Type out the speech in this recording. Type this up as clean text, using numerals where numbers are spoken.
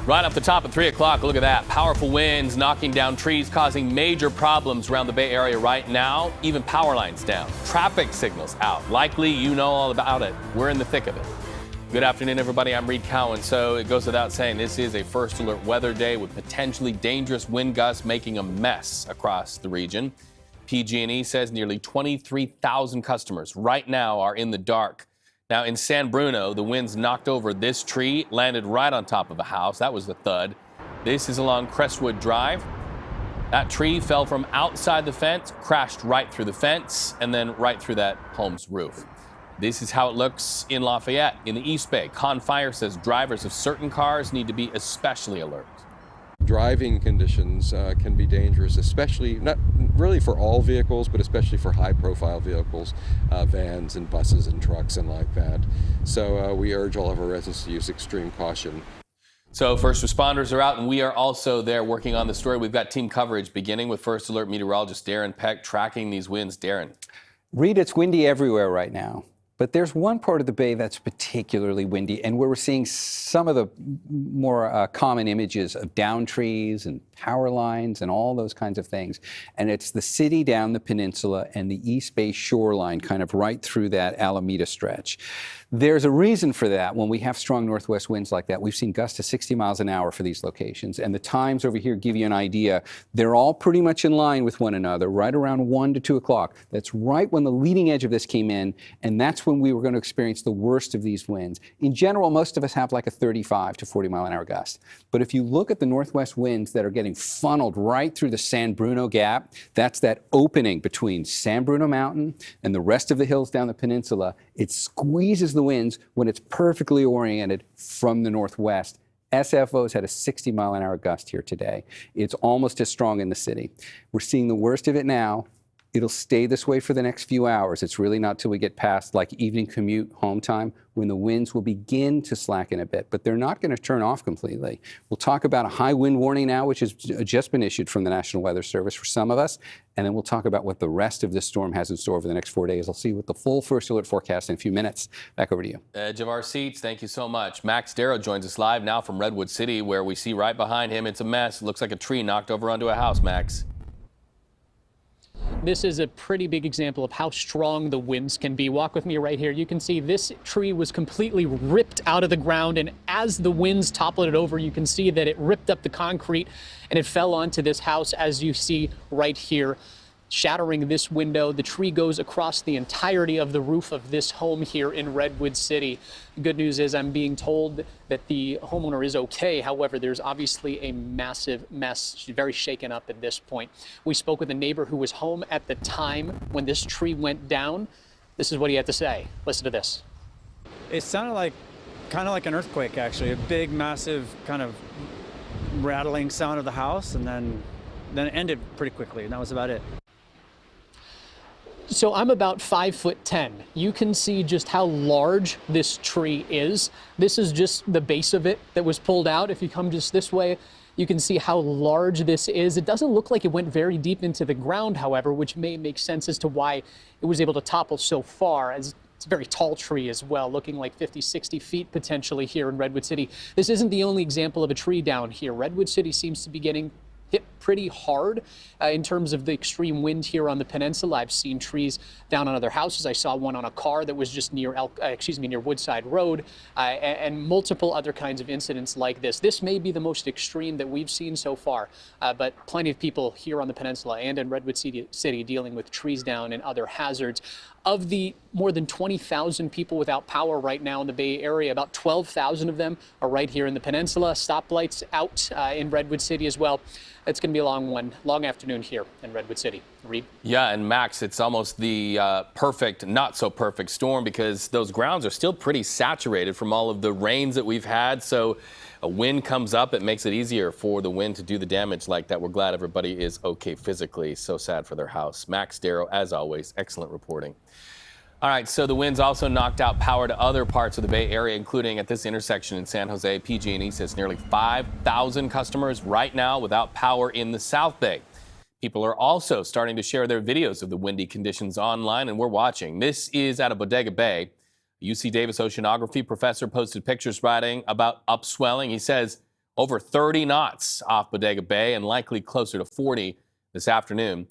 Right off the top at 3 o'clock, look at that. Powerful winds knocking down trees, causing major problems around the Bay Area right now. Even power lines down. Traffic signals out. Likely you know all about it. We're in the thick of it. Good afternoon, everybody. I'm Reed Cowan. So it goes without saying, this is a first alert weather day with potentially dangerous wind gusts making a mess across the region. PG&E says nearly 23,000 customers right now are in the dark. Now, in San Bruno, the winds knocked over this tree, landed right on top of a house. That was the thud. This is along Crestwood Drive. That tree fell from outside the fence, crashed right through the fence, and then right through that home's roof. This is how it looks in Lafayette. In the East Bay, Con Fire says drivers of certain cars need to be especially alert. Driving conditions can be dangerous, especially, not really for all vehicles, but especially for high-profile vehicles, vans and buses and trucks and like that. So we urge all of our residents to use extreme caution. So first responders are out, and we are also there working on the story. We've got team coverage beginning with First Alert meteorologist Darren Peck tracking these winds. Darren. Reed, it's windy everywhere right now. But there's one part of the bay that's particularly windy, and where we're seeing some of the more common images of down trees and power lines and all those kinds of things. And it's the city down the peninsula and the East Bay shoreline, kind of right through that Alameda stretch. There's a reason for that. When we have strong northwest winds like that, we've seen gusts to 60 miles an hour for these locations. And the times over here give you an idea. They're all pretty much in line with one another, right around 1 to 2 o'clock. That's right when the leading edge of this came in, and that's when we were going to experience the worst of these winds. In general, most of us have like a 35 to 40 mile an hour gust. But if you look at the northwest winds that are getting funneled right through the San Bruno Gap, that's that opening between San Bruno Mountain and the rest of the hills down the peninsula. It squeezes the winds when it's perfectly oriented from the northwest. SFO's had a 60 mile an hour gust here today. It's almost as strong in the city. We're seeing the worst of it now. It'll stay this way for the next few hours. It's really not till we get past like evening commute, home time, when the winds will begin to slacken a bit, but they're not going to turn off completely. We'll talk about a high wind warning now, which has just been issued from the National Weather Service for some of us, and then we'll talk about what the rest of this storm has in store over the next 4 days. I'll see you with the full First Alert forecast in a few minutes. Back over to you. Edge of our seats. Thank you so much. Max Darrow joins us live now from Redwood City, where we see right behind him, it's a mess. It looks like a tree knocked over onto a house, Max. This is a pretty big example of how strong the winds can be. Walk with me right here. You can see this tree was completely ripped out of the ground, and as the winds toppled it over, you can see that it ripped up the concrete and it fell onto this house, as you see right here, shattering this window. The tree goes across the entirety of the roof of this home here in Redwood City. The good news is I'm being told that the homeowner is okay. However, there's obviously a massive mess. She's very shaken up at this point. We spoke with a neighbor who was home at the time when this tree went down. This is what he had to say. Listen to this. It sounded like kind of like an earthquake, actually. A big, massive kind of rattling sound of the house, and then it ended pretty quickly, and that was about it. So I'm about 5'10". You can see just how large this tree is. This is just the base of it that was pulled out. If you come just this way, you can see how large this is. It doesn't look like it went very deep into the ground, however, which may make sense as to why it was able to topple so far, as it's a very tall tree as well, looking like 50, 60 feet potentially here in Redwood City. This isn't the only example of a tree down here. Redwood City seems to be getting hit pretty hard in terms of the extreme wind here on the peninsula. I've seen trees down on other houses. I saw one on a car that was just near near Woodside Road, and multiple other kinds of incidents like this. This may be the most extreme that we've seen so far, but plenty of people here on the peninsula and in Redwood City dealing with trees down and other hazards. Of the more than 20,000 people without power right now in the Bay Area, about 12,000 of them are right here in the peninsula. Stoplights out in Redwood City as well. It's going to be a long afternoon here in Redwood City. Reed? Yeah, and Max, it's almost the perfect, not so perfect storm, because those grounds are still pretty saturated from all of the rains that we've had. So a wind comes up, it makes it easier for the wind to do the damage like that. We're glad everybody is okay physically. So sad for their house. Max Darrow, as always, excellent reporting. All right, so the winds also knocked out power to other parts of the Bay Area, including at this intersection in San Jose. PG&E says nearly 5,000 customers right now without power in the South Bay. People are also starting to share their videos of the windy conditions online, and we're watching. This is out of Bodega Bay. UC Davis oceanography professor posted pictures writing about upswelling. He says over 30 knots off Bodega Bay and likely closer to 40 this afternoon.